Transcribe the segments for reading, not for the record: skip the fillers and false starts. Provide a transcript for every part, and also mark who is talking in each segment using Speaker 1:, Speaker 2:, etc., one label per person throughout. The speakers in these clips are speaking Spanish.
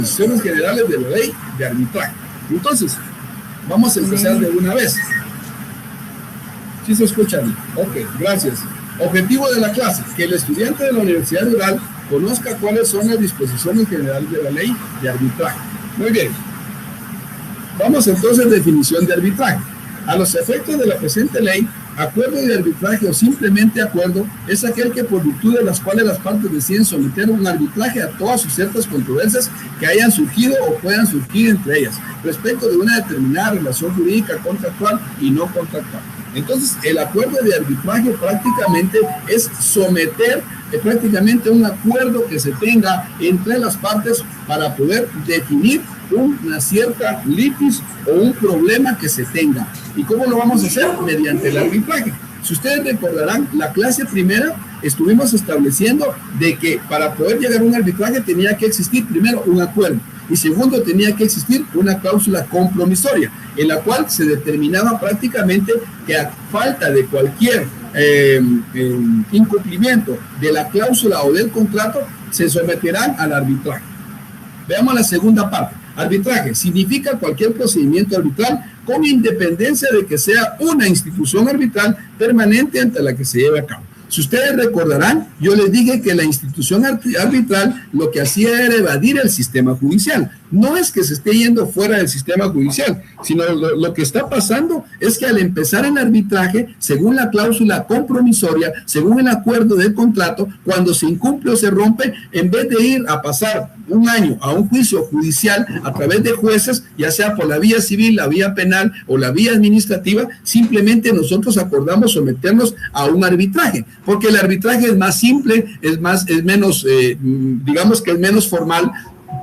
Speaker 1: disposiciones generales de la ley de arbitraje. Entonces, vamos a empezar de una vez. ¿Sí se escuchan? Ok, gracias. Objetivo de la clase, que el estudiante de la Universidad Rural conozca cuáles son las disposiciones generales de la ley de arbitraje. Muy bien. Vamos entonces a definición de arbitraje. A los efectos de la presente ley, acuerdo de arbitraje o simplemente acuerdo es aquel que por virtud de las cuales las partes deciden someter un arbitraje a todas sus ciertas controversias que hayan surgido o puedan surgir entre ellas, respecto de una determinada relación jurídica contractual y no contractual. Entonces, el acuerdo de arbitraje prácticamente es someter prácticamente un acuerdo que se tenga entre las partes para poder definir una cierta litis o un problema que se tenga. ¿Y cómo lo vamos a hacer? Mediante el arbitraje. Si ustedes recordarán, la clase primera estuvimos estableciendo de que para poder llegar a un arbitraje tenía que existir primero un acuerdo y segundo tenía que existir una cláusula compromisoria en la cual se determinaba prácticamente que a falta de cualquier incumplimiento de la cláusula o del contrato se someterán al arbitraje. Veamos la segunda parte. Arbitraje significa cualquier procedimiento arbitral con independencia de que sea una institución arbitral permanente ante la que se lleve a cabo. Si ustedes recordarán, yo les dije que la institución arbitral lo que hacía era evadir el sistema judicial. No es que se esté yendo fuera del sistema judicial, sino lo que está pasando es que al empezar el arbitraje, según la cláusula compromisoria, según el acuerdo del contrato, cuando se incumple o se rompe, en vez de ir a pasar un año a un juicio judicial a través de jueces, ya sea por la vía civil, la vía penal o la vía administrativa, simplemente nosotros acordamos someternos a un arbitraje, porque el arbitraje es más simple, es menos, digamos que es menos formal,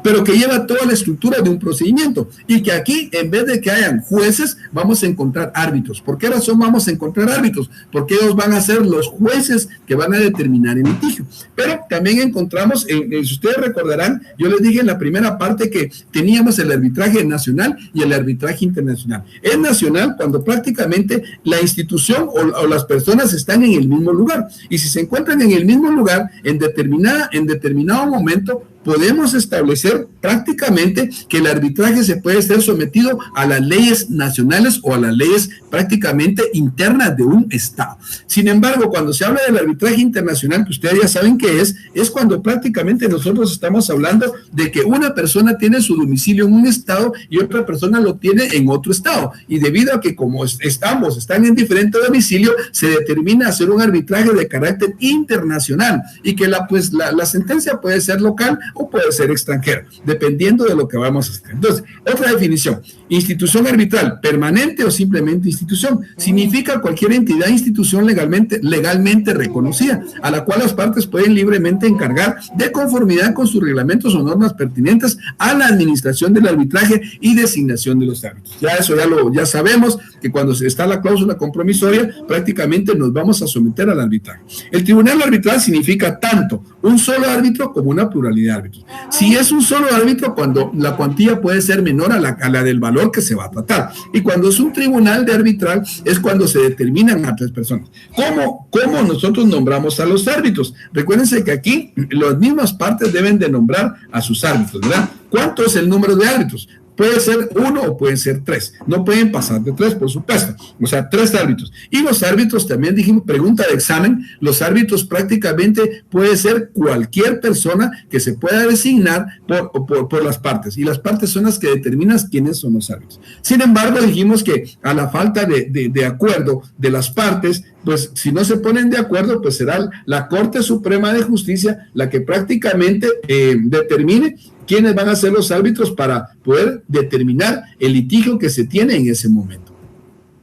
Speaker 1: pero que lleva toda la estructura de un procedimiento, y que aquí, en vez de que hayan jueces, vamos a encontrar árbitros. ¿Por qué razón vamos a encontrar árbitros? Porque ellos van a ser los jueces que van a determinar el litigio. Pero también encontramos, si ustedes recordarán, yo les dije en la primera parte que teníamos el arbitraje nacional y el arbitraje internacional. Es nacional cuando prácticamente la institución o las personas están en el mismo lugar, y si se encuentran en el mismo lugar, en determinado momento, podemos establecer prácticamente que el arbitraje se puede ser sometido a las leyes nacionales o a las leyes prácticamente internas de un Estado. Sin embargo, cuando se habla del arbitraje internacional, que ustedes ya saben qué es cuando prácticamente nosotros estamos hablando de que una persona tiene su domicilio en un Estado y otra persona lo tiene en otro Estado. Y debido a que como están en diferente domicilio, se determina hacer un arbitraje de carácter internacional y que la sentencia puede ser local o puede ser extranjera, dependiendo de lo que vamos a hacer. Entonces, otra definición: institución arbitral, permanente o simplemente institución, significa cualquier entidad, institución legalmente reconocida, a la cual las partes pueden libremente encargar de conformidad con sus reglamentos o normas pertinentes a la administración del arbitraje y designación de los árbitros. Ya eso ya sabemos que cuando está la cláusula compromisoria, prácticamente nos vamos a someter al arbitraje. El tribunal arbitral significa tanto un solo árbitro como una pluralidad de árbitros. Si es un solo árbitro, cuando la cuantía puede ser menor a la del valor que se va a tratar. Y cuando es un tribunal de arbitral, es cuando se determinan a 3 personas. ¿Cómo nosotros nombramos a los árbitros? Recuérdense que aquí las mismas partes deben de nombrar a sus árbitros, ¿verdad? ¿Cuánto es el número de árbitros? Puede ser 1 o pueden ser 3. No pueden pasar de 3, por supuesto. O sea, 3 árbitros. Y los árbitros también dijimos, pregunta de examen, los árbitros prácticamente puede ser cualquier persona que se pueda designar por las partes. Y las partes son las que determinan quiénes son los árbitros. Sin embargo, dijimos que a la falta de acuerdo de las partes, pues si no se ponen de acuerdo, pues será la Corte Suprema de Justicia la que prácticamente determine quiénes van a ser los árbitros para poder determinar el litigio que se tiene en ese momento.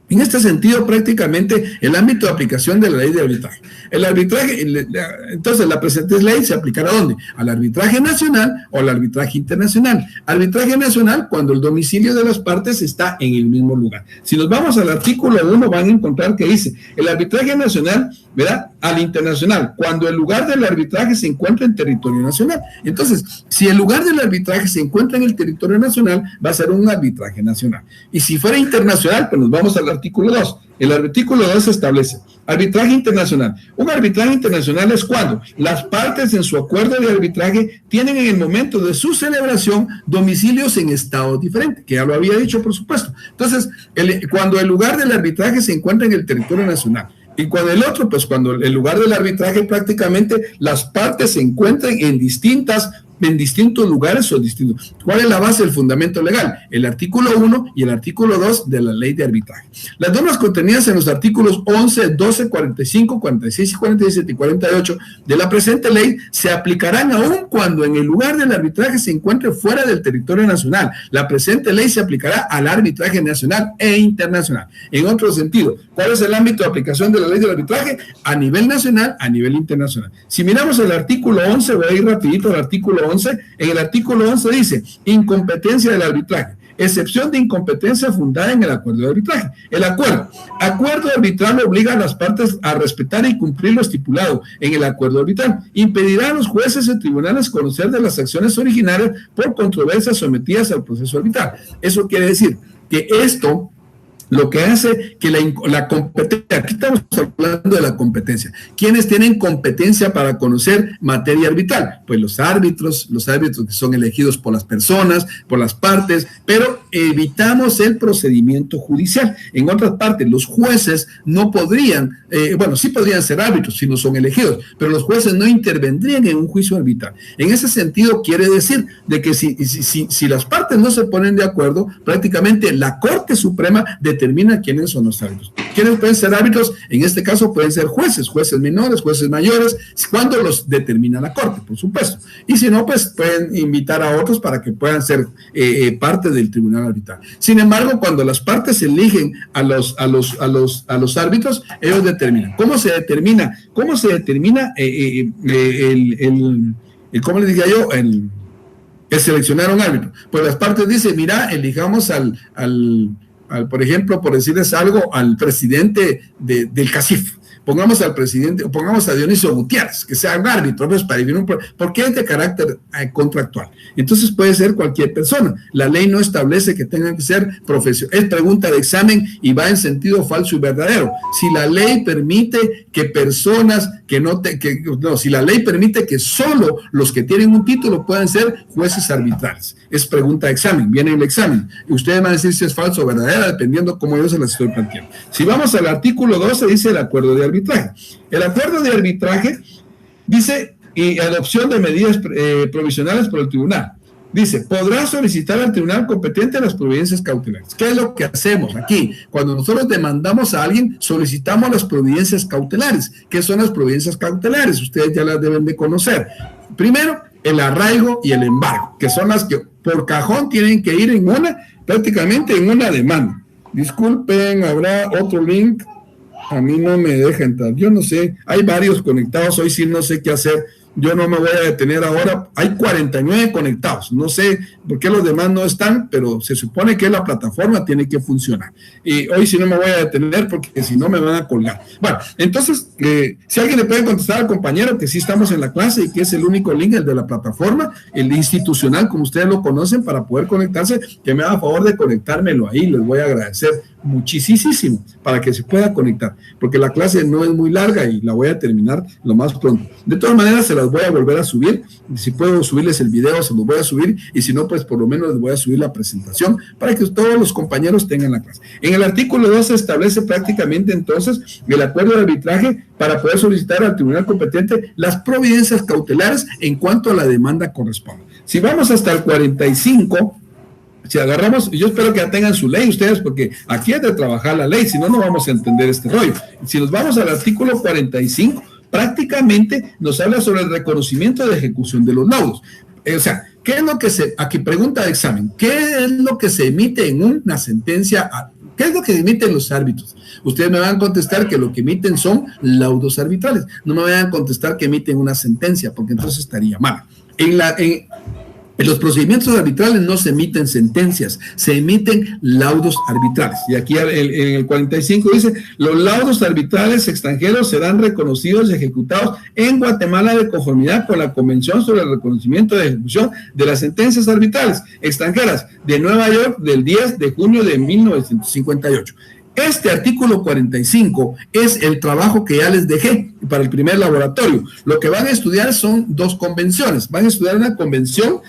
Speaker 1: En este sentido, prácticamente el ámbito de aplicación de la ley de arbitraje. El arbitraje, entonces la presente ley se aplicará ¿a dónde? Al arbitraje nacional o al arbitraje internacional. Arbitraje nacional cuando el domicilio de las partes está en el mismo lugar. Si nos vamos al artículo 1 van a encontrar que dice el arbitraje nacional, ¿verdad? Al internacional, cuando el lugar del arbitraje se encuentra en territorio nacional. Entonces, si el lugar del arbitraje se encuentra en el territorio nacional, va a ser un arbitraje nacional. Y si fuera internacional, pues nos vamos al artículo 2. El artículo 2 establece arbitraje internacional. Un arbitraje internacional es cuando las partes en su acuerdo de arbitraje tienen en el momento de su celebración domicilios en estados diferentes, que ya lo había dicho, por supuesto. Entonces, cuando el lugar del arbitraje se encuentra en el territorio nacional, y cuando el otro, pues cuando el lugar del arbitraje prácticamente las partes se encuentran en distintos lugares o distintos. ¿Cuál es la base del fundamento legal? El artículo 1 y el artículo 2 de la ley de arbitraje. Las normas contenidas en los artículos 11, 12, 45, 46, 47 y 48 de la presente ley se aplicarán aún cuando en el lugar del arbitraje se encuentre fuera del territorio nacional. La presente ley se aplicará al arbitraje nacional e internacional. En otro sentido, ¿cuál es el ámbito de aplicación de la ley del arbitraje? A nivel nacional, a nivel internacional. Si miramos el artículo 11, voy a ir rapidito al artículo 11. En el artículo 11 dice, incompetencia del arbitraje, excepción de incompetencia fundada en el acuerdo de arbitraje. El acuerdo arbitral obliga a las partes a respetar y cumplir lo estipulado en el acuerdo arbitral. Impedirá a los jueces y tribunales conocer de las acciones originarias por controversias sometidas al proceso arbitral. Eso quiere decir que esto lo que hace que la competencia, aquí estamos hablando de la competencia. ¿Quiénes tienen competencia para conocer materia arbitral? Pues los árbitros que son elegidos por las personas, por las partes, pero evitamos el procedimiento judicial. En otras partes, los jueces no podrían, sí podrían ser árbitros si no son elegidos, pero los jueces no intervendrían en un juicio arbitral. En ese sentido, quiere decir de que si las partes no se ponen de acuerdo, prácticamente la Corte Suprema determina quiénes son los árbitros. ¿Quiénes pueden ser árbitros? En este caso pueden ser jueces menores, jueces mayores, cuando los determina la Corte, por supuesto. Y si no, pues pueden invitar a otros para que puedan ser parte del tribunal arbitral. Sin embargo, cuando las partes eligen a los árbitros, ellos determinan. ¿Cómo se determina? ¿Cómo les diría yo? El seleccionar un árbitro. Pues las partes dicen, mira, elijamos por ejemplo, por decirles algo, al presidente del CACIF. Pongamos a Dionisio Gutiérrez, que sea un árbitro, pues, para definir porque es de carácter contractual. Entonces puede ser cualquier persona. La ley no establece que tengan que ser profesionales. Es pregunta de examen y va en sentido falso y verdadero. Si la ley permite que personas si la ley permite que solo los que tienen un título puedan ser jueces arbitrales. Es pregunta de examen, viene el examen. Y ustedes van a decir si es falso o verdadero, dependiendo cómo yo se las estoy planteando. Si vamos al artículo 12, dice el acuerdo de arbitraje. El acuerdo de arbitraje dice, y adopción de medidas provisionales por el tribunal. Dice, podrá solicitar al tribunal competente las providencias cautelares. ¿Qué es lo que hacemos aquí? Cuando nosotros demandamos a alguien, solicitamos las providencias cautelares. ¿Qué son las providencias cautelares? Ustedes ya las deben de conocer. Primero, el arraigo y el embargo, que son las que por cajón tienen que ir prácticamente en una demanda. Disculpen, habrá otro link. A mí no me deja entrar. Yo no sé, hay varios conectados. Hoy sí no sé qué hacer. Yo no me voy a detener ahora. Hay 49 conectados. No sé por qué los demás no están, pero se supone que la plataforma tiene que funcionar. Y hoy sí no me voy a detener porque si no me van a colgar. Bueno, entonces, si alguien le puede contestar al compañero que sí estamos en la clase y que es el único link, el de la plataforma, el institucional, como ustedes lo conocen, para poder conectarse, que me haga favor de conectármelo ahí. Les voy a agradecer muchísimo para que se pueda conectar, porque la clase no es muy larga y la voy a terminar lo más pronto. De todas maneras, se las voy a volver a subir. Si puedo subirles el video, se los voy a subir, y si no, pues por lo menos les voy a subir la presentación para que todos los compañeros tengan la clase. En el artículo 2 se establece prácticamente entonces el acuerdo de arbitraje para poder solicitar al tribunal competente las providencias cautelares en cuanto a la demanda corresponde. Si vamos hasta el 45, si agarramos, yo espero que ya tengan su ley ustedes, porque aquí es de trabajar la ley, si no, no vamos a entender este rollo. Si nos vamos al artículo 45, prácticamente nos habla sobre el reconocimiento de ejecución de los laudos. O sea, ¿qué es lo que aquí pregunta de examen, ¿qué es lo que se emite en una sentencia? ¿Qué es lo que emiten los árbitros? Ustedes me van a contestar que lo que emiten son laudos arbitrales. No me vayan a contestar que emiten una sentencia, porque entonces estaría mal. En los procedimientos arbitrales no se emiten sentencias, se emiten laudos arbitrales. Y aquí en el 45 dice, los laudos arbitrales extranjeros serán reconocidos y ejecutados en Guatemala de conformidad con la Convención sobre el reconocimiento de ejecución de las sentencias arbitrales extranjeras de Nueva York del 10 de junio de 1958. Este artículo 45 es el trabajo que ya les dejé para el primer laboratorio. Lo que van a estudiar son 2 convenciones. Van a estudiar una convención,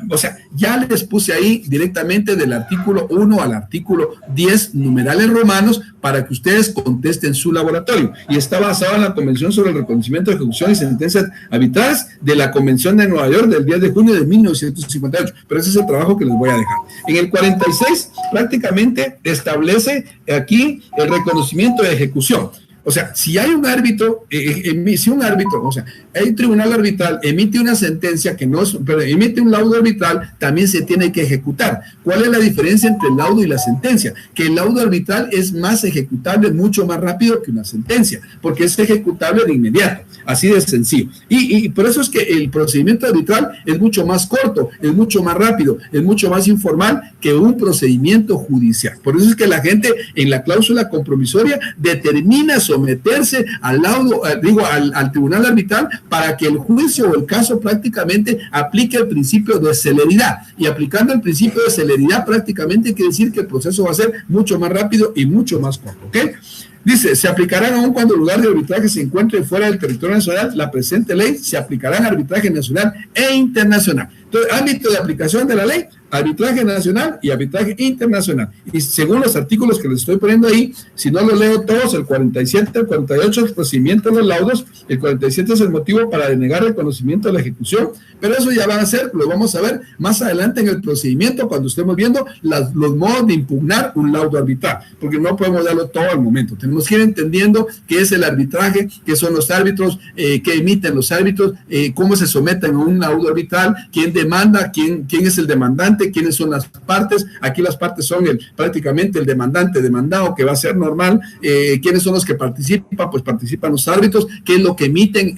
Speaker 1: o sea, ya les puse ahí directamente del artículo 1 al artículo 10, numerales romanos, para que ustedes contesten su laboratorio. Y está basado en la Convención sobre el Reconocimiento de Ejecución y Sentencias Arbitrales de la Convención de Nueva York del 10 de junio de 1958. Pero ese es el trabajo que les voy a dejar. En el 46 prácticamente establece aquí el reconocimiento de ejecución. O sea, si hay un árbitro, o sea, hay un tribunal arbitral, emite una sentencia que no es, pero emite un laudo arbitral, también se tiene que ejecutar. ¿Cuál es la diferencia entre el laudo y la sentencia? Que el laudo arbitral es más ejecutable, mucho más rápido que una sentencia, porque es ejecutable de inmediato, así de sencillo. Y por eso es que el procedimiento arbitral es mucho más corto, es mucho más rápido, es mucho más informal que un procedimiento judicial. Por eso es que la gente en la cláusula compromisoria determina someterse al laudo, al tribunal arbitral para que el juicio o el caso prácticamente aplique el principio de celeridad. Y aplicando el principio de celeridad prácticamente quiere decir que el proceso va a ser mucho más rápido y mucho más corto, ¿ok? Dice, se aplicarán aún cuando el lugar de arbitraje se encuentre fuera del territorio nacional. La presente ley se aplicarán arbitraje nacional e internacional. Entonces, ámbito de aplicación de la ley, arbitraje nacional y arbitraje internacional. Y según los artículos que les estoy poniendo ahí, si no los leo todos, el 47, el 48 es el procedimiento de los laudos, el 47 es el motivo para denegar el conocimiento de la ejecución, pero eso ya van a ser, lo vamos a ver más adelante en el procedimiento cuando estemos viendo los modos de impugnar un laudo arbitral, porque no podemos darlo todo al momento. Tenemos que ir entendiendo qué es el arbitraje, qué son los árbitros, qué emiten los árbitros, cómo se someten a un laudo arbitral, quién demanda, quién es el demandante, quiénes son las partes. Aquí las partes son prácticamente el demandante, demandado, que va a ser normal. ¿Quiénes son los que participan? Pues participan los árbitros. ¿Qué es lo que emiten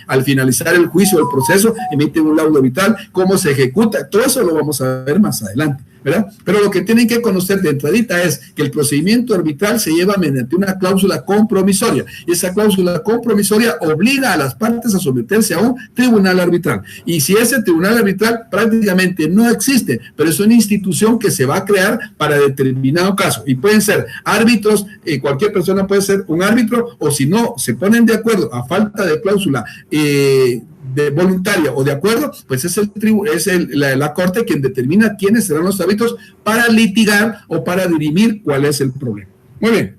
Speaker 1: al finalizar el juicio, el proceso? Emiten un laudo arbitral. ¿Cómo se ejecuta? Todo eso lo vamos a ver más adelante, ¿verdad? Pero lo que tienen que conocer de entradita es que el procedimiento arbitral se lleva mediante una cláusula compromisoria, y esa cláusula compromisoria obliga a las partes a someterse a un tribunal arbitral, y si ese tribunal arbitral prácticamente no existe, pero es una institución que se va a crear para determinado caso, y pueden ser árbitros, cualquier persona puede ser un árbitro, o si no se ponen de acuerdo a falta de cláusula de voluntaria o de acuerdo, pues es la corte quien determina quiénes serán los árbitros para litigar o para dirimir cuál es el problema. Muy bien.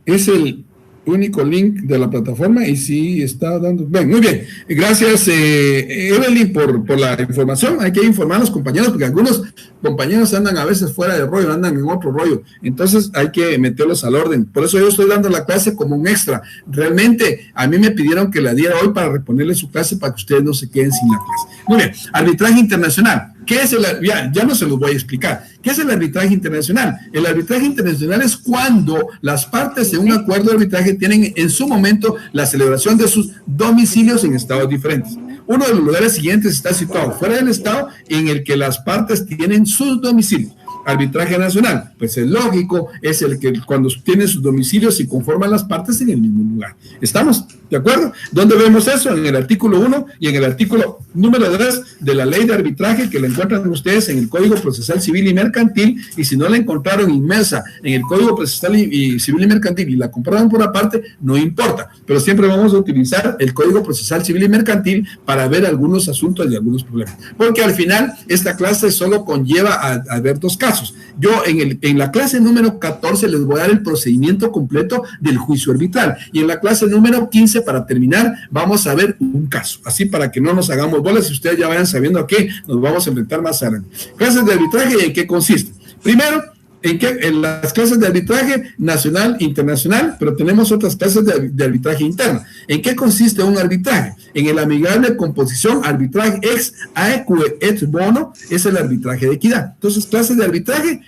Speaker 1: Es el único link de la plataforma y sí está dando... Bien, muy bien. Gracias, Evelyn, por la información. Hay que informar a los compañeros porque algunos compañeros andan a veces fuera de rollo, andan en otro rollo. Entonces hay que meterlos al orden. Por eso yo estoy dando la clase como un extra. Realmente a mí me pidieron que la diera hoy para reponerle su clase para que ustedes no se queden sin la clase. Muy bien. Arbitraje internacional. ¿Qué es ya no se los voy a explicar. ¿Qué es el arbitraje internacional? El arbitraje internacional es cuando las partes de un acuerdo de arbitraje tienen en su momento la celebración de sus domicilios en estados diferentes. Uno de los lugares siguientes está situado fuera del estado en el que las partes tienen sus domicilios. Arbitraje nacional, pues es lógico, es el que cuando tienen sus domicilios y conforman las partes en el mismo lugar. ¿Estamos de acuerdo? ¿Dónde vemos eso? En el artículo 1 y en el artículo número 3 de la ley de arbitraje, que la encuentran ustedes en el Código Procesal Civil y Mercantil, y si no la encontraron inmersa en el Código Procesal Civil y Mercantil y la compraron por aparte, no importa, pero siempre vamos a utilizar el Código Procesal Civil y Mercantil para ver algunos asuntos y algunos problemas, porque al final esta clase solo conlleva a ver 2 casos. Yo en la clase número 14 les voy a dar el procedimiento completo del juicio arbitral, y en la clase número 15, para terminar, vamos a ver un caso, así para que no nos hagamos bolas y ustedes ya vayan sabiendo a qué nos vamos a enfrentar más adelante. Clases de arbitraje, ¿y en qué consiste? Primero, en las clases de arbitraje nacional e internacional, pero tenemos otras clases de arbitraje interno. ¿En qué consiste un arbitraje? En el amigable composición, arbitraje ex aequo et bono, es el arbitraje de equidad. Entonces, clases de arbitraje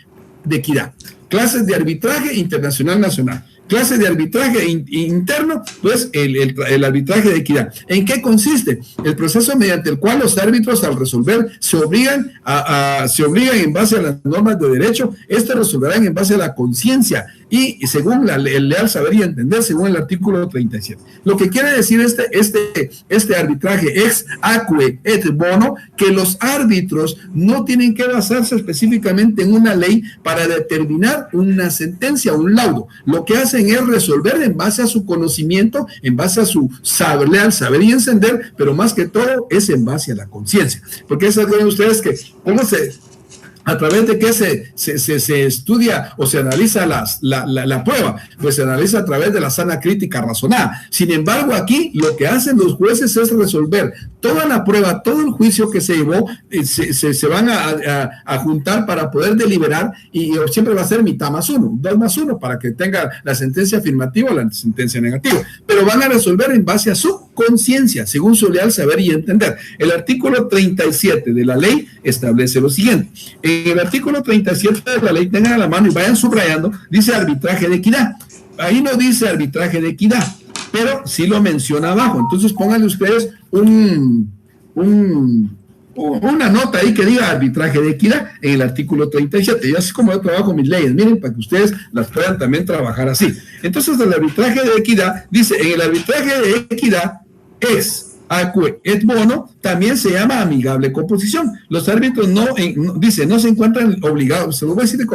Speaker 1: de equidad, clases de arbitraje internacional nacional, clase de arbitraje interno, pues el arbitraje de equidad. ¿En qué consiste? El proceso mediante el cual los árbitros al resolver se obligan en base a las normas de derecho, resolverán en base a la conciencia y según el leal saber y entender, según el artículo 37. Lo que quiere decir este arbitraje ex aequo et bono, que los árbitros no tienen que basarse específicamente en una ley para determinar una sentencia, un laudo. Lo que hacen es resolver en base a su conocimiento, en base a su leal saber y entender, pero más que todo es en base a la conciencia. Porque saben ustedes que a través de que se estudia o se analiza la prueba, pues se analiza a través de la sana crítica razonada. Sin embargo, aquí lo que hacen los jueces es resolver toda la prueba, todo el juicio que se llevó, se van a juntar para poder deliberar, y siempre va a ser mitad más uno, 2 más 1, para que tenga la sentencia afirmativa o la sentencia negativa. Pero van a resolver en base a su conciencia, según su leal saber y entender. El artículo 37 de la ley establece lo siguiente. En el artículo 37 de la ley, tengan a la mano y vayan subrayando, dice arbitraje de equidad. Ahí no dice arbitraje de equidad, pero sí lo menciona abajo. Entonces pónganle ustedes una nota ahí que diga arbitraje de equidad en el artículo 37. Yo así como yo trabajo mis leyes, miren, para que ustedes las puedan también trabajar así. Entonces el arbitraje de equidad dice, en el arbitraje de equidad ex aequo et bono también se llama amigable composición. Los árbitros no se encuentran obligados, se lo voy a decir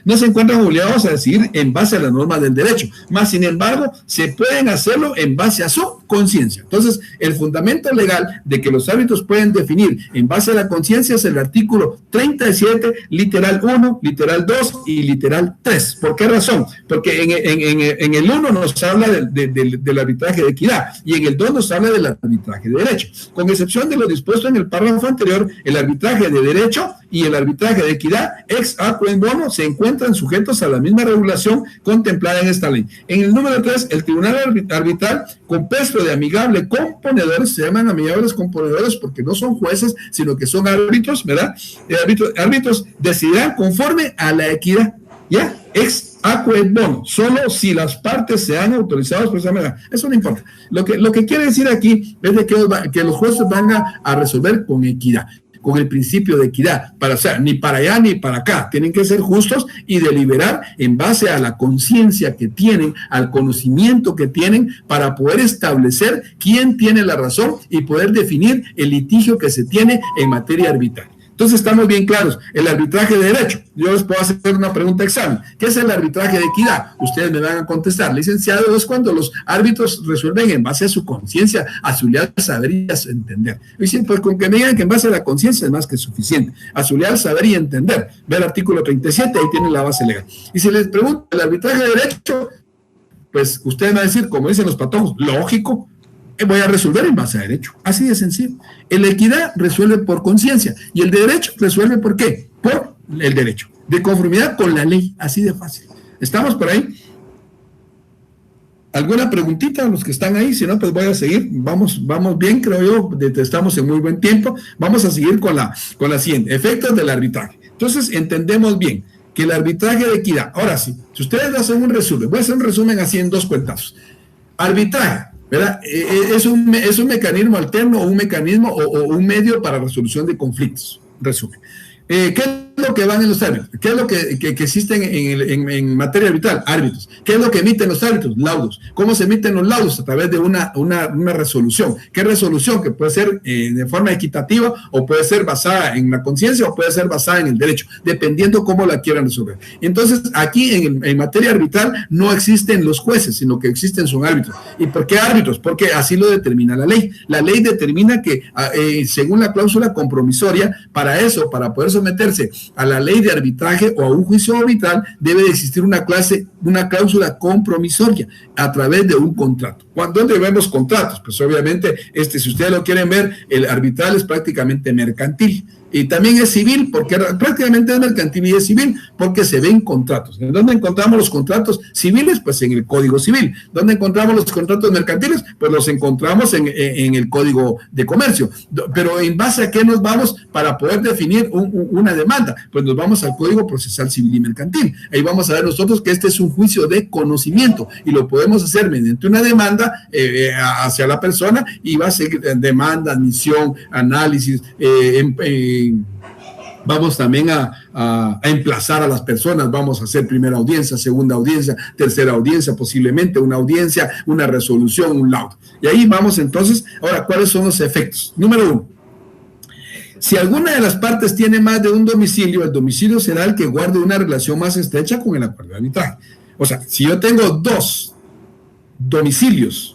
Speaker 1: no se encuentran obligados a decidir en base a la norma del derecho, más sin embargo se pueden hacerlo en base a su conciencia. Entonces el fundamento legal de que los árbitros pueden definir en base a la conciencia es el artículo 37, literal 1, literal 2 y literal 3. ¿Por qué razón? Porque en el 1 nos habla del arbitraje de equidad y en el 2 nos habla del arbitraje de derecho. Con excepción de lo dispuesto en el párrafo anterior, el arbitraje de derecho y el arbitraje de equidad ex aequo et bono se encuentran sujetos a la misma regulación contemplada en esta ley. En el número 3, el tribunal arbitral compuesto de amigable componedores, se llaman amigables componedores porque no son jueces, sino que son árbitros, ¿verdad? Árbitros decidirán conforme a la equidad, ¿ya? Ex aequo et bono, solo si las partes se han autorizado por esa manera. Eso no importa. Lo que quiere decir aquí es de que los jueces van a resolver con equidad, con el principio de equidad, ni para allá ni para acá, tienen que ser justos y deliberar en base a la conciencia que tienen, al conocimiento que tienen, para poder establecer quién tiene la razón y poder definir el litigio que se tiene en materia arbitral. Entonces estamos bien claros. El arbitraje de derecho, yo les puedo hacer una pregunta de examen. ¿Qué es el arbitraje de equidad? Ustedes me van a contestar. Licenciado, es cuando los árbitros resuelven en base a su conciencia, a su leal saber y a su entender. Dicen, pues con que me digan que en base a la conciencia es más que suficiente. A su leal saber y entender. Ve el artículo 37, ahí tienen la base legal. Y si les pregunto, el arbitraje de derecho, pues ustedes van a decir, como dicen los patojos, lógico, voy a resolver en base a derecho. Así de sencillo. El equidad resuelve por conciencia y el de derecho resuelve ¿por qué? Por el derecho, de conformidad con la ley. Así de fácil. ¿Estamos por ahí? ¿Alguna preguntita a los que están ahí? Si no, pues voy a seguir. Vamos bien, creo yo. Estamos en muy buen tiempo. Vamos a seguir con la siguiente. Efectos del arbitraje. Entonces, entendemos bien que el arbitraje de equidad. Ahora sí, si ustedes hacen un resumen, voy a hacer un resumen así en 2 cuentazos. Arbitraje, ¿verdad? Es un mecanismo alterno o un mecanismo o un medio para resolución de conflictos. Resumen. ¿Qué es lo que van en los árbitros? ¿Qué es lo que existen en materia arbitral? Árbitros. ¿Qué es lo que emiten los árbitros? Laudos. ¿Cómo se emiten los laudos? A través de una resolución. ¿Qué resolución? Que puede ser de forma equitativa o puede ser basada en la conciencia o puede ser basada en el derecho, dependiendo cómo la quieran resolver. Entonces, aquí en materia arbitral no existen los jueces, sino que existen son árbitros. ¿Y por qué árbitros? Porque así lo determina la ley. La ley determina que, según la cláusula compromisoria, para poder someterse a la ley de arbitraje o a un juicio arbitral, debe de existir una cláusula compromisoria a través de un contrato. ¿Dónde vemos contratos? Pues obviamente, si ustedes lo quieren ver, el arbitral es prácticamente mercantil. Y también es civil, porque prácticamente es mercantil y es civil, porque se ven contratos. ¿Dónde encontramos los contratos civiles? Pues en el Código Civil. ¿Dónde encontramos los contratos mercantiles? Pues los encontramos en el Código de Comercio. Pero ¿en base a qué nos vamos para poder definir una demanda? Pues nos vamos al Código Procesal Civil y Mercantil. Ahí vamos a ver nosotros que este es un juicio de conocimiento y lo podemos hacer mediante una demanda hacia la persona, y va a ser demanda, admisión, análisis, Vamos también a emplazar a las personas, vamos a hacer primera audiencia, segunda audiencia, tercera audiencia, posiblemente una audiencia, una resolución, un laudo. Y ahí vamos entonces, ahora, ¿cuáles son los efectos? Número 1. Si alguna de las partes tiene más de un domicilio, el domicilio será el que guarde una relación más estrecha con el acuerdo de arbitraje. O sea, si yo tengo 2 domicilios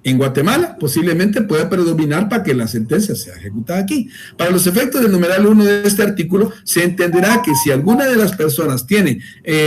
Speaker 1: en Guatemala, posiblemente pueda predominar para que la sentencia sea ejecutada aquí. Para los efectos del numeral 1 de este artículo, se entenderá que si alguna de las personas tiene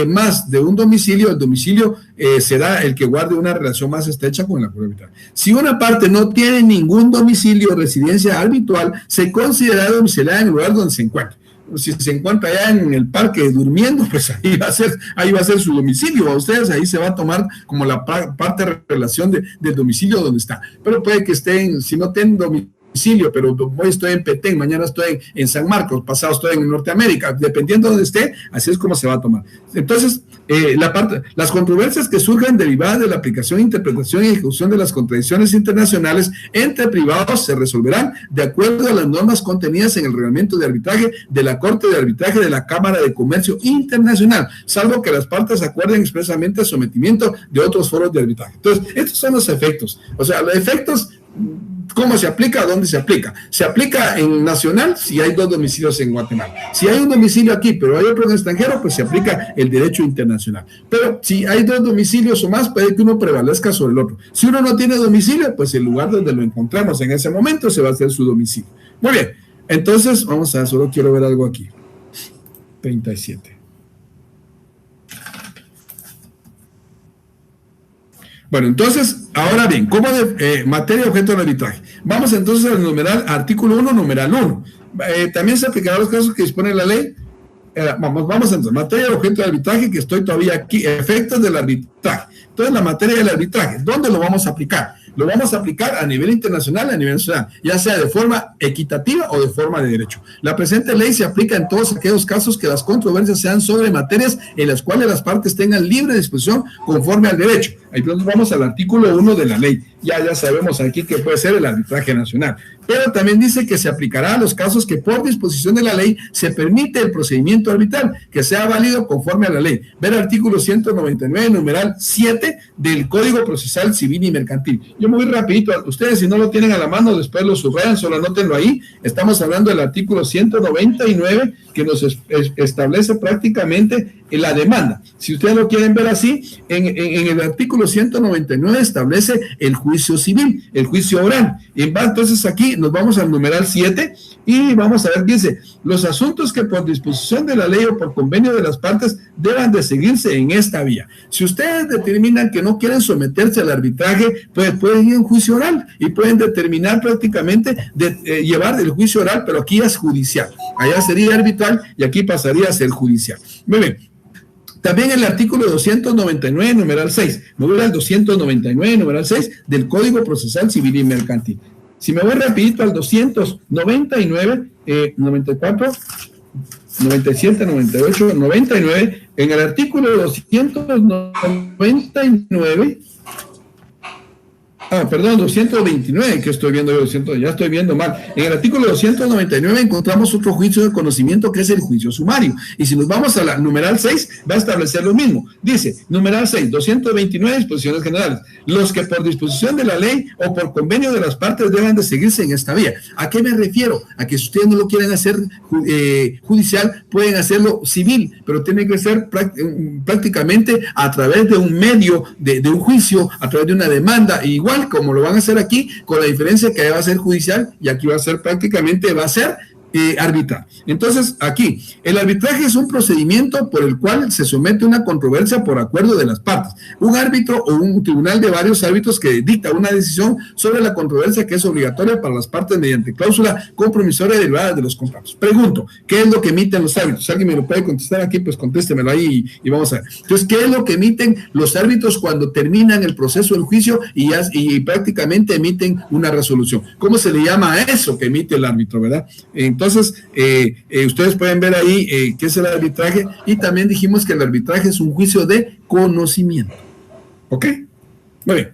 Speaker 1: más de un domicilio, el domicilio será el que guarde una relación más estrecha con el acuerdo arbitral. Si una parte no tiene ningún domicilio o residencia habitual, se considera domiciliada en el lugar donde se encuentra. Si se encuentra allá en el parque durmiendo, pues ahí va a ser su domicilio. A ustedes ahí se va a tomar como la parte de relación del domicilio donde está. Pero puede que estén, si no tienen domicilio, pero hoy estoy en Petén, mañana estoy en San Marcos, pasado estoy en Norteamérica, dependiendo de donde esté, así es como se va a tomar. Entonces, las controversias que surjan derivadas de la aplicación, interpretación y ejecución de las contradicciones internacionales entre privados se resolverán de acuerdo a las normas contenidas en el reglamento de arbitraje de la Corte de Arbitraje de la Cámara de Comercio Internacional, salvo que las partes acuerden expresamente el sometimiento de otros foros de arbitraje. Entonces, estos son los efectos. O sea, los efectos, ¿cómo se aplica? ¿Dónde se aplica? Se aplica en nacional si hay 2 domicilios en Guatemala. Si hay un domicilio aquí, pero hay otro en extranjero, pues se aplica el derecho internacional. Pero si hay 2 domicilios o más, puede que uno prevalezca sobre el otro. Si uno no tiene domicilio, pues el lugar donde lo encontramos en ese momento se va a hacer su domicilio. Muy bien, entonces vamos a ver, solo quiero ver algo aquí. 37. Bueno, entonces, ahora bien, ¿cómo materia objeto del arbitraje? Vamos entonces al numeral, artículo 1, numeral 1. También se aplicará a los casos que dispone la ley. Vamos entonces, materia objeto del arbitraje, que estoy todavía aquí, efectos del arbitraje. Entonces, la materia del arbitraje, ¿dónde lo vamos a aplicar? Lo vamos a aplicar a nivel internacional, a nivel nacional, ya sea de forma equitativa o de forma de derecho. La presente ley se aplica en todos aquellos casos que las controversias sean sobre materias en las cuales las partes tengan libre disposición conforme al derecho. Ahí vamos al artículo 1 de la ley. Ya sabemos aquí que puede ser el arbitraje nacional. Pero también dice que se aplicará a los casos que por disposición de la ley se permite el procedimiento arbitral, que sea válido conforme a la ley. Ver artículo 199, numeral 7 del Código Procesal Civil y Mercantil. Yo me voy rapidito. Ustedes, si no lo tienen a la mano, después lo subrayan, solo anótenlo ahí. Estamos hablando del artículo 199, que nos establece prácticamente la demanda. Si ustedes lo quieren ver así, en el artículo 199 establece el juicio civil, el juicio oral. Entonces aquí nos vamos al numeral 7 y vamos a ver, dice, los asuntos que por disposición de la ley o por convenio de las partes deban de seguirse en esta vía. Si ustedes determinan que no quieren someterse al arbitraje, pues pueden ir a un juicio oral y pueden determinar prácticamente llevar el juicio oral, pero aquí es judicial. Allá sería arbitral y aquí pasaría a ser judicial. Muy bien. También el artículo 299, numeral 6, me voy al 299, numeral 6 del Código Procesal Civil y Mercantil. Si me voy rapidito al 299, 94, 97, 98, 99, en el artículo 299, perdón, 229, que estoy viendo yo, ya estoy viendo mal. En el artículo 299 encontramos otro juicio de conocimiento que es el juicio sumario. Y si nos vamos a la numeral 6, va a establecer lo mismo. Dice, numeral 6, 229, disposiciones generales. Los que por disposición de la ley o por convenio de las partes deban de seguirse en esta vía. ¿A qué me refiero? A que si ustedes no lo quieren hacer judicial, pueden hacerlo civil, pero tiene que ser prácticamente a través de un medio, de un juicio, a través de una demanda, igual como lo van a hacer aquí, con la diferencia que allá va a ser judicial y aquí va a ser prácticamente, va a ser arbitral. Entonces, aquí, el arbitraje es un procedimiento por el cual se somete una controversia por acuerdo de las partes. Un árbitro o un tribunal de varios árbitros que dicta una decisión sobre la controversia que es obligatoria para las partes mediante cláusula compromisoria derivada de los contratos. Pregunto, ¿qué es lo que emiten los árbitros? ¿Alguien me lo puede contestar aquí? Pues contéstemelo ahí y vamos a ver. Entonces, ¿qué es lo que emiten los árbitros cuando terminan el proceso del juicio y prácticamente emiten una resolución? ¿Cómo se le llama a eso que emite el árbitro, verdad? Entonces, ustedes pueden ver ahí qué es el arbitraje y también dijimos que el arbitraje es un juicio de conocimiento. ¿Ok? Muy bien.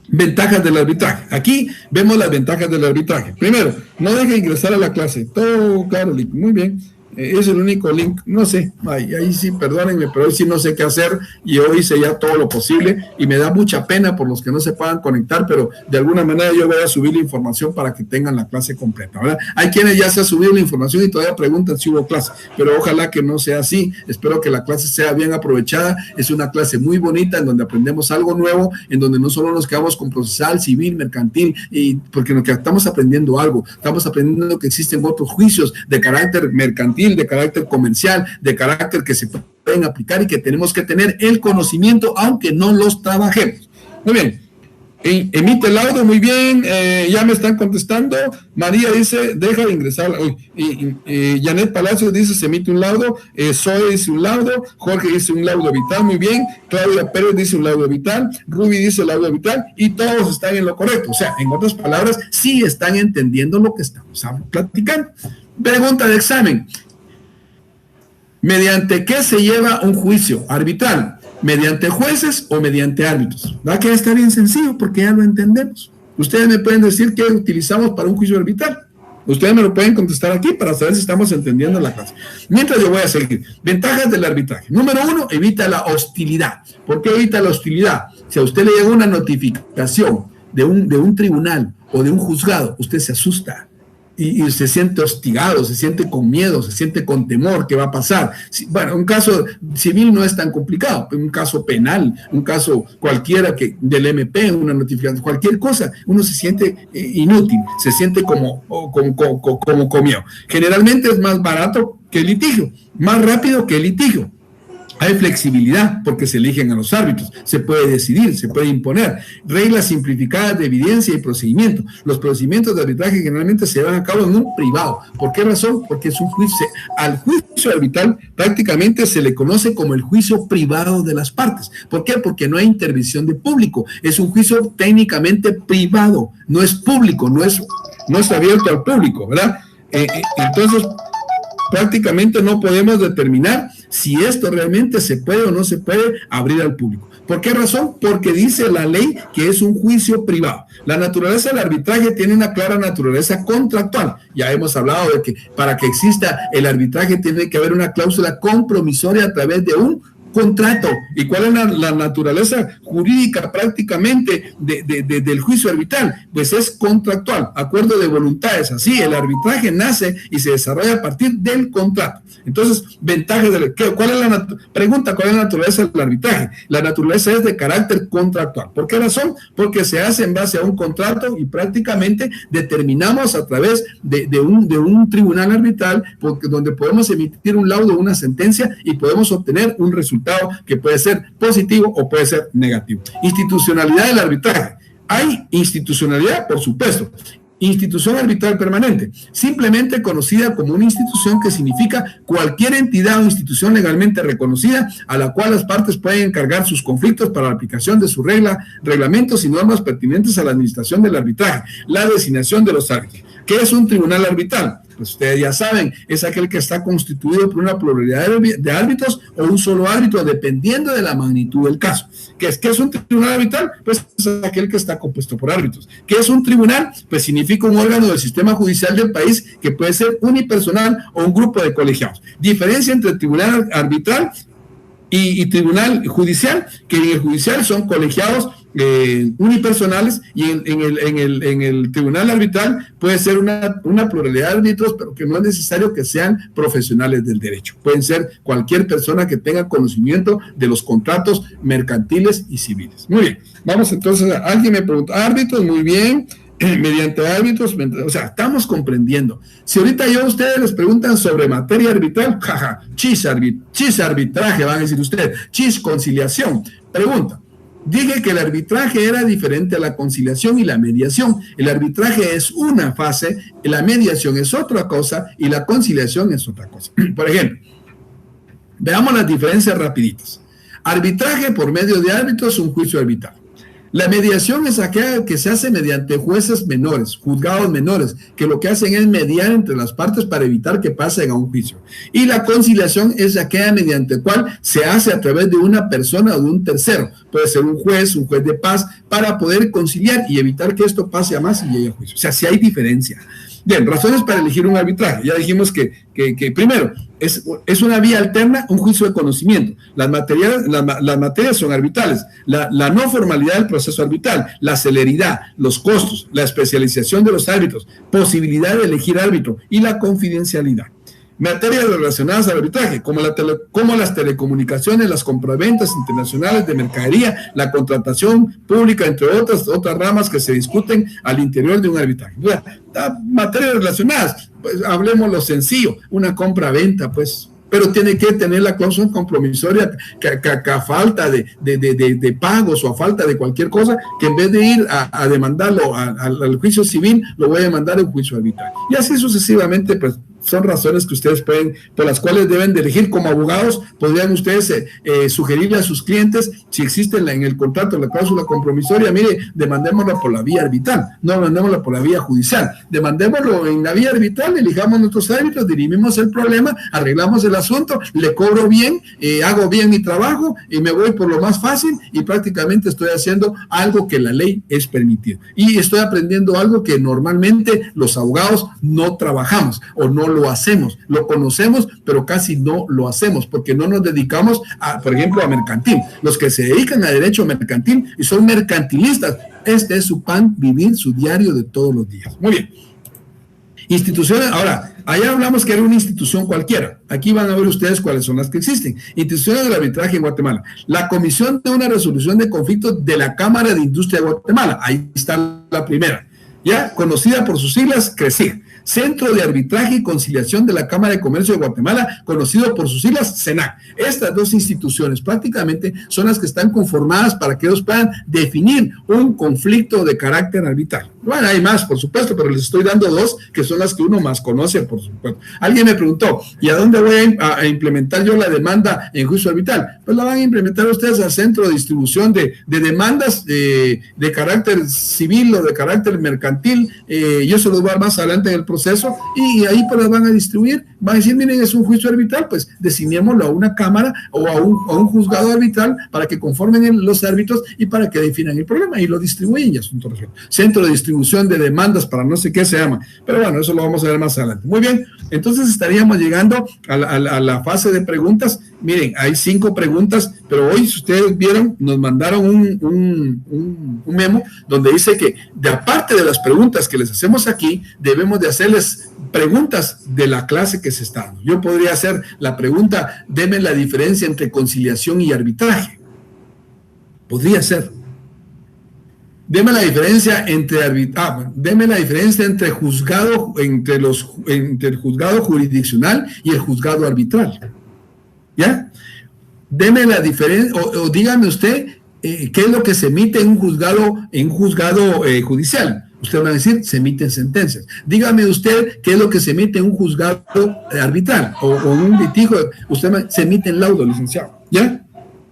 Speaker 1: Ventajas del arbitraje. Aquí vemos las ventajas del arbitraje. Primero, no deje ingresar a la clase. Todo claro, muy bien. Es el único link, no sé, ahí sí, perdónenme, pero hoy sí no sé qué hacer y hoy hice ya todo lo posible y me da mucha pena por los que no se puedan conectar, pero de alguna manera yo voy a subir la información para que tengan la clase completa, ¿verdad? Hay quienes ya se ha subido la información y todavía preguntan si hubo clase, pero ojalá que no sea así. Espero que la clase sea bien aprovechada. Es una clase muy bonita en donde aprendemos algo nuevo, en donde no solo nos quedamos con procesal, civil, mercantil, y porque nos estamos aprendiendo algo, estamos aprendiendo que existen otros juicios de carácter mercantil, de carácter comercial, de carácter que se pueden aplicar y que tenemos que tener el conocimiento aunque no los trabajemos. Muy bien. Emite el laudo, muy bien, ya me están contestando. María dice, deja de ingresar. Janet Palacios dice, se emite un laudo. Zoe dice un laudo. Jorge dice un laudo vital, muy bien. Claudia Pérez dice un laudo vital. Ruby dice laudo vital. Y todos están en lo correcto. O sea, en otras palabras, sí están entendiendo lo que estamos platicando. Pregunta de examen. ¿Mediante qué se lleva un juicio arbitral? ¿Mediante jueces o mediante árbitros? ¿Va que está bien sencillo porque ya lo entendemos? Ustedes me pueden decir qué utilizamos para un juicio arbitral. Ustedes me lo pueden contestar aquí para saber si estamos entendiendo la clase. Mientras yo voy a seguir. Ventajas del arbitraje. Número 1, evita la hostilidad. ¿Por qué evita la hostilidad? Si a usted le llega una notificación de un tribunal o de un juzgado, usted se asusta. Y se siente hostigado, se siente con miedo, se siente con temor, ¿qué va a pasar? Bueno, un caso civil no es tan complicado, un caso penal, un caso cualquiera del MP, una notificación, cualquier cosa, uno se siente inútil, se siente como miedo. Generalmente es más barato que el litigio, más rápido que el litigio. Hay flexibilidad porque se eligen a los árbitros, se puede decidir, se puede imponer, reglas simplificadas de evidencia y procedimiento. Los procedimientos de arbitraje generalmente se llevan a cabo en un privado. ¿Por qué razón? Porque es un juicio. Al juicio arbitral prácticamente se le conoce como el juicio privado de las partes. ¿Por qué? Porque no hay intervención de público. Es un juicio técnicamente privado, no es público, no es abierto al público, ¿verdad? Entonces, prácticamente no podemos determinar si esto realmente se puede o no se puede abrir al público. ¿Por qué razón? Porque dice la ley que es un juicio privado. La naturaleza del arbitraje tiene una clara naturaleza contractual. Ya hemos hablado de que para que exista el arbitraje tiene que haber una cláusula compromisoria a través de un contrato. ¿Y cuál es la naturaleza jurídica prácticamente del juicio arbitral? Pues es contractual, acuerdo de voluntades. Así, el arbitraje nace y se desarrolla a partir del contrato. Entonces, ventajas ¿cuál es la naturaleza del arbitraje? La naturaleza es de carácter contractual. ¿Por qué razón? Porque se hace en base a un contrato y prácticamente determinamos a través de un tribunal arbitral donde podemos emitir un laudo, una sentencia y podemos obtener un resultado que puede ser positivo o puede ser negativo. Institucionalidad del arbitraje. Hay institucionalidad, por supuesto. Institución arbitral permanente, simplemente conocida como una institución que significa cualquier entidad o institución legalmente reconocida a la cual las partes pueden encargar sus conflictos para la aplicación de sus reglamentos y normas pertinentes a la administración del arbitraje, la designación de los árbitros. ¿Qué es un tribunal arbitral? Pues ustedes ya saben, es aquel que está constituido por una pluralidad de árbitros o un solo árbitro, dependiendo de la magnitud del caso. ¿Qué es un tribunal arbitral? Pues es aquel que está compuesto por árbitros. ¿Qué es un tribunal? Pues significa un órgano del sistema judicial del país que puede ser unipersonal o un grupo de colegiados. Diferencia entre tribunal arbitral y tribunal judicial, que en el judicial son colegiados unipersonales y en el tribunal arbitral puede ser una pluralidad de árbitros, pero que no es necesario que sean profesionales del derecho. Pueden ser cualquier persona que tenga conocimiento de los contratos mercantiles y civiles. Muy bien, vamos entonces, alguien me pregunta, árbitros, muy bien. Mediante árbitros, o sea, estamos comprendiendo. Si ahorita ustedes les preguntan sobre materia arbitral, jaja, chis arbitraje, van a decir ustedes, chis conciliación. Pregunta, dije que el arbitraje era diferente a la conciliación y la mediación. El arbitraje es una fase, la mediación es otra cosa y la conciliación es otra cosa. Por ejemplo, veamos las diferencias rapiditas. Arbitraje por medio de árbitros es un juicio arbitral. La mediación es aquella que se hace mediante jueces menores, juzgados menores, que lo que hacen es mediar entre las partes para evitar que pasen a un juicio. Y la conciliación es aquella mediante cual se hace a través de una persona o de un tercero. Puede ser un juez de paz, para poder conciliar y evitar que esto pase a más y llegue a juicio. O sea, sí hay diferencia. Bien, razones para elegir un arbitraje. Ya dijimos que primero, es una vía alterna, un juicio de conocimiento. Las materias son arbitrales. La no formalidad del proceso arbitral, la celeridad, los costos, la especialización de los árbitros, posibilidad de elegir árbitro y la confidencialidad. Materias relacionadas al arbitraje, como las telecomunicaciones, las compraventas internacionales de mercadería, la contratación pública, entre otras ramas que se discuten al interior de un arbitraje. Materias relacionadas, pues hablemos lo sencillo, una compra-venta, pues, pero tiene que tener la cláusula compromisoria que a falta de pagos o a falta de cualquier cosa, que en vez de ir a demandarlo al juicio civil, lo voy a demandar en juicio arbitral. Y así sucesivamente, pues, son razones que ustedes por las cuales deben de elegir como abogados. Podrían ustedes sugerirle a sus clientes, si existe en el contrato la cláusula compromisoria, mire, demandémoslo por la vía arbitral, no demandémoslo por la vía judicial, demandémoslo en la vía arbitral, elijamos nuestros árbitros, dirimimos el problema, arreglamos el asunto, le cobro bien, hago bien mi trabajo y me voy por lo más fácil y prácticamente estoy haciendo algo que la ley es permitido. Y estoy aprendiendo algo que normalmente los abogados no trabajamos o no lo hacemos, lo conocemos, pero casi no lo hacemos, porque no nos dedicamos, por ejemplo, a mercantil. Los que se dedican a derecho mercantil y son mercantilistas, este es su pan, vivir su diario de todos los días. Muy bien. Instituciones, ahora, allá hablamos que era una institución cualquiera. Aquí van a ver ustedes cuáles son las que existen. Instituciones del arbitraje en Guatemala. La Comisión de una Resolución de Conflictos de la Cámara de Industria de Guatemala. Ahí está la primera. Ya, conocida por sus siglas, CRECIG. Centro de Arbitraje y Conciliación de la Cámara de Comercio de Guatemala, conocido por sus siglas CENAC. Estas dos instituciones prácticamente son las que están conformadas para que ellos puedan definir un conflicto de carácter arbitral. Bueno, hay más, por supuesto, pero les estoy dando dos que son las que uno más conoce, por supuesto. Alguien me preguntó, ¿y a dónde voy a implementar yo la demanda en juicio arbitral? Pues la van a implementar ustedes al Centro de Distribución de Demandas de carácter civil o de carácter mercantil. Yo se los voy a dar más adelante en el proceso y ahí pues las van a distribuir. Van a decir, miren, es un juicio arbitral, pues designémoslo a una cámara o a un juzgado arbitral para que conformen los árbitros y para que definan el problema y lo distribuyen y asunto resuelto. Centro de Distribución de Demandas para no sé qué se llama, pero bueno, eso lo vamos a ver más adelante. Muy bien, entonces estaríamos llegando a la fase de preguntas. Miren, hay 5 preguntas, pero hoy, si ustedes vieron, nos mandaron un memo donde dice que, de aparte de las preguntas que les hacemos aquí, debemos de hacerles preguntas de la clase que se está dando. Yo podría hacer la pregunta, deme la diferencia entre conciliación y arbitraje. Podría ser. Deme la diferencia entre juzgado, entre el juzgado jurisdiccional y el juzgado arbitral. ¿Ya? Deme la diferencia, o dígame usted qué es lo que se emite en un juzgado judicial. Usted va a decir, se emiten sentencias. Dígame usted qué es lo que se emite en un juzgado arbitral o en un litigio. Se emite en laudo, licenciado. ¿Ya?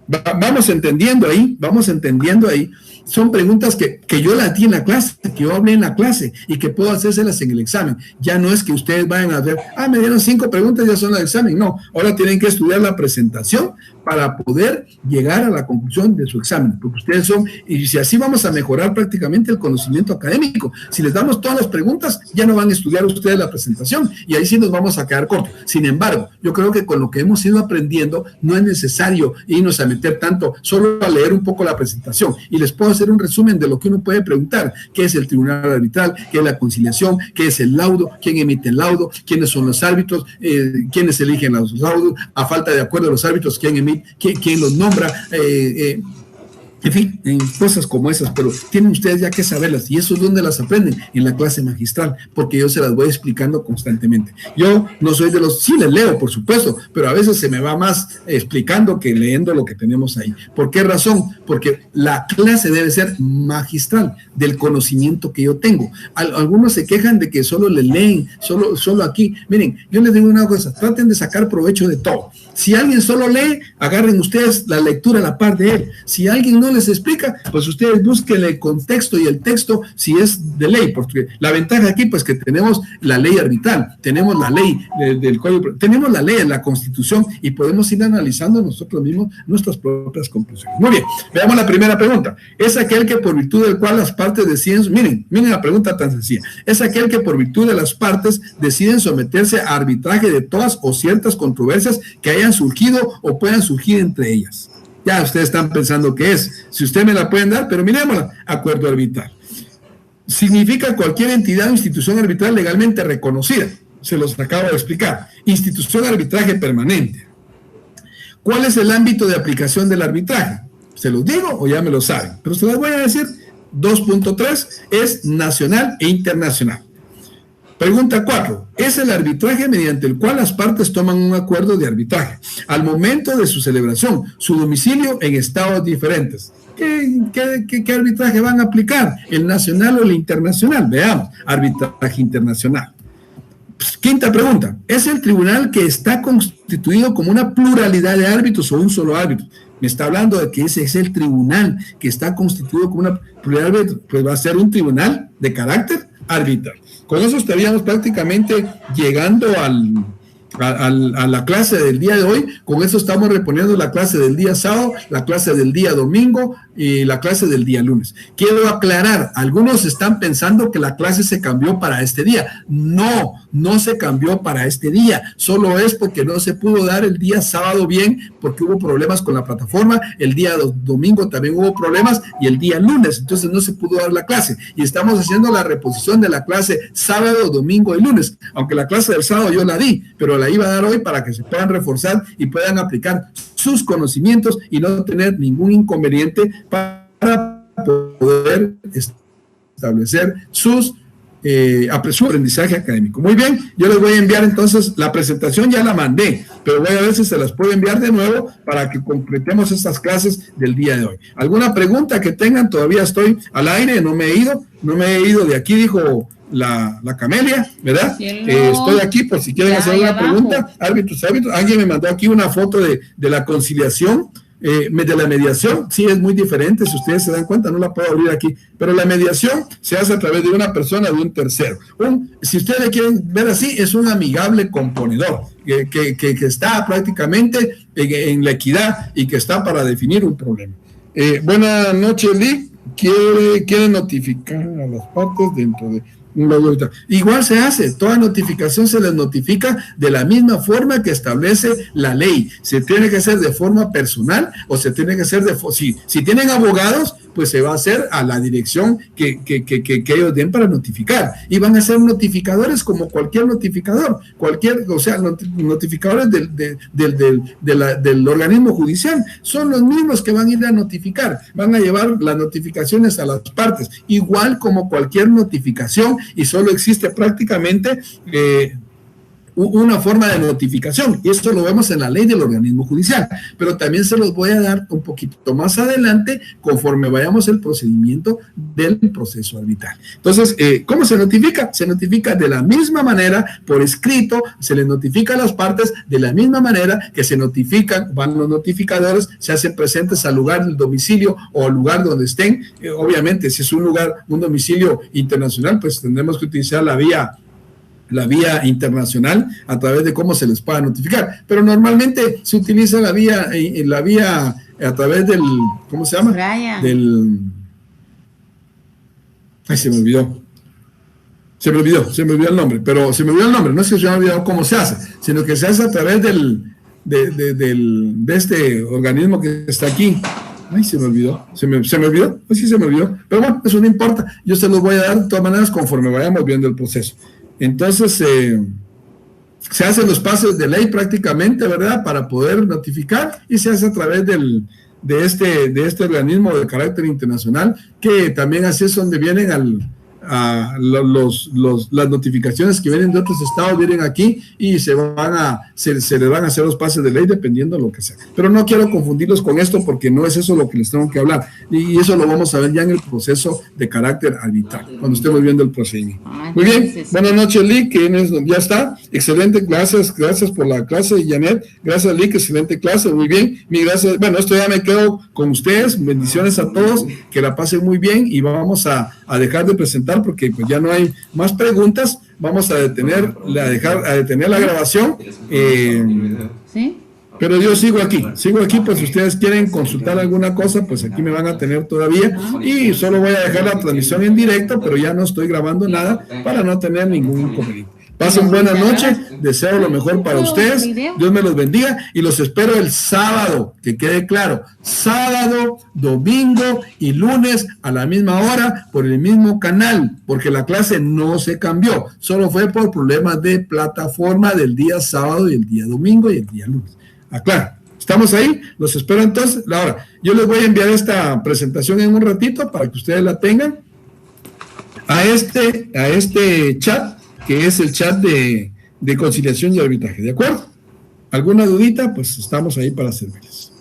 Speaker 1: Vamos entendiendo ahí. Son preguntas que yo las di en la clase, que yo hablé en la clase y que puedo hacérselas en el examen. Ya no es que ustedes vayan a ver, me dieron 5 preguntas, ya son el examen. No, ahora tienen que estudiar la presentación para poder llegar a la conclusión de su examen, porque ustedes son, y si así vamos a mejorar prácticamente el conocimiento académico. Si les damos todas las preguntas, ya no van a estudiar ustedes la presentación y ahí sí nos vamos a quedar cortos. Sin embargo, yo creo que con lo que hemos ido aprendiendo, no es necesario irnos a meter tanto, solo a leer un poco la presentación, y les puedo hacer un resumen de lo que uno puede preguntar: ¿qué es el tribunal arbitral? ¿Qué es la conciliación? ¿Qué es el laudo? ¿Quién emite el laudo? ¿Quiénes son los árbitros? ¿Quiénes eligen los laudos? A falta de acuerdo de los árbitros, ¿quién emite? ¿Quién los nombra? En fin, cosas como esas, pero tienen ustedes ya que saberlas, y eso es donde las aprenden, en la clase magistral, porque yo se las voy explicando constantemente. Yo no soy de los, sí les leo, por supuesto, pero a veces se me va más explicando que leyendo lo que tenemos ahí. ¿Por qué razón? Porque la clase debe ser magistral, del conocimiento que yo tengo. Algunos se quejan de que solo le leen, solo aquí. Miren, yo les digo una cosa, traten de sacar provecho de todo. Si alguien solo lee, agarren ustedes la lectura a la par de él. Si alguien no les explica, pues ustedes busquen el contexto y el texto si es de ley, porque la ventaja aquí pues que tenemos la ley arbitral, tenemos la ley del código, tenemos la ley de la Constitución y podemos ir analizando nosotros mismos nuestras propias conclusiones. Muy bien, veamos la primera pregunta. Es aquel que por virtud del cual las partes deciden, miren la pregunta tan sencilla, es aquel que por virtud de las partes deciden someterse a arbitraje de todas o ciertas controversias que hayan surgido o puedan surgir entre ellas. Ya ustedes están pensando qué es, si ustedes me la pueden dar, pero miremosla, acuerdo arbitral. Significa cualquier entidad o institución arbitral legalmente reconocida, se los acabo de explicar. Institución de arbitraje permanente. ¿Cuál es el ámbito de aplicación del arbitraje? ¿Se los digo o ya me lo saben? Pero se los voy a decir. 2.3 es nacional e internacional. Pregunta 4. Es el arbitraje mediante el cual las partes toman un acuerdo de arbitraje al momento de su celebración, su domicilio en estados diferentes. ¿Qué arbitraje van a aplicar? ¿El nacional o el internacional? Veamos, arbitraje internacional. Quinta pregunta. ¿Es el tribunal que está constituido como una pluralidad de árbitros o un solo árbitro? Me está hablando de que ese es el tribunal que está constituido como una pluralidad de árbitros. Pues va a ser un tribunal de carácter arbitral. Con eso estaríamos prácticamente llegando a la clase del día de hoy. Con eso estamos reponiendo la clase del día sábado, la clase del día domingo y la clase del día lunes. Quiero aclarar, algunos están pensando que la clase se cambió para este día. No se cambió para este día, solo es porque no se pudo dar el día sábado bien, porque hubo problemas con la plataforma, el día domingo también hubo problemas y el día lunes, entonces no se pudo dar la clase y estamos haciendo la reposición de la clase sábado, domingo y lunes, aunque la clase del sábado yo la di, pero la iba a dar hoy para que se puedan reforzar y puedan aplicar sus conocimientos y no tener ningún inconveniente para poder establecer su aprendizaje académico. Muy bien, yo les voy a enviar entonces la presentación, ya la mandé, pero voy a ver si se las puedo enviar de nuevo para que completemos estas clases del día de hoy. ¿Alguna pregunta que tengan? Todavía estoy al aire, no me he ido de aquí, dijo la Camelia, ¿verdad? Estoy aquí por si quieren hacer una pregunta. Árbitros, alguien me mandó aquí una foto de la conciliación, de la mediación. Sí, es muy diferente, si ustedes se dan cuenta, no la puedo abrir aquí, pero la mediación se hace a través de una persona, de un tercero. Si ustedes le quieren ver así, es un amigable componedor que está prácticamente en la equidad y que está para definir un problema. Buenas noches, Lee. Quiere notificar a las partes dentro de igual se hace, toda notificación se les notifica de la misma forma que establece la ley. Se tiene que hacer de forma personal o se tiene que hacer si tienen abogados, pues se va a hacer a la dirección que ellos den para notificar, y van a ser notificadores como cualquier notificador, notificadores del organismo judicial, son los mismos que van a ir a notificar, van a llevar las notificaciones a las partes, igual como cualquier notificación, y solo existe prácticamente una forma de notificación, y esto lo vemos en la ley del organismo judicial, pero también se los voy a dar un poquito más adelante conforme vayamos el procedimiento del proceso arbitral. Entonces, ¿cómo se notifica? Se notifica de la misma manera, por escrito, se les notifica a las partes de la misma manera que se notifican, van los notificadores, se hacen presentes al lugar del domicilio o al lugar donde estén. Obviamente, si es un domicilio internacional, pues tendremos que utilizar la vía internacional a través de cómo se les pueda notificar, pero normalmente se utiliza la vía a través del, ¿cómo se llama? Se me olvidó el nombre, no es que se me ha olvidado cómo se hace, sino que se hace a través de este organismo que está aquí. Se me olvidó, pero bueno, eso no importa, yo se los voy a dar de todas maneras conforme vayamos viendo el proceso. Entonces, se hacen los pasos de ley prácticamente, ¿verdad?, para poder notificar, y se hace a través de este organismo de carácter internacional, que también así es donde vienen las notificaciones que vienen de otros estados vienen aquí y se les van a hacer los pases de ley dependiendo de lo que sea. Pero no quiero confundirlos con esto porque no es eso lo que les tengo que hablar. Y eso lo vamos a ver ya en el proceso de carácter arbitral, cuando estemos viendo el procedimiento. Muy bien, buenas noches, Lick, ya está. Excelente, gracias por la clase, Janet. Gracias, Lick, excelente clase, muy bien. Gracias. Bueno, esto ya me quedo con ustedes. Bendiciones a todos, que la pasen muy bien y vamos a dejar de presentar porque pues ya no hay más preguntas. Vamos a detener la grabación.
Speaker 2: ¿Sí?
Speaker 1: Pero yo sigo aquí, pues si ustedes quieren consultar alguna cosa, pues aquí me van a tener todavía y solo voy a dejar la transmisión en directo, pero ya no estoy grabando nada para no tener ningún inconveniente. Pasen buenas noches, deseo lo mejor para ustedes, Dios me los bendiga y los espero el sábado, que quede claro, sábado, domingo y lunes a la misma hora por el mismo canal, porque la clase no se cambió, solo fue por problemas de plataforma del día sábado y el día domingo y el día lunes. Aclaro, ¿estamos ahí? Los espero entonces. Ahora, yo les voy a enviar esta presentación en un ratito para que ustedes la tengan a este chat, que es el chat de conciliación y arbitraje, ¿de acuerdo? ¿Alguna dudita? Pues estamos ahí para servirles.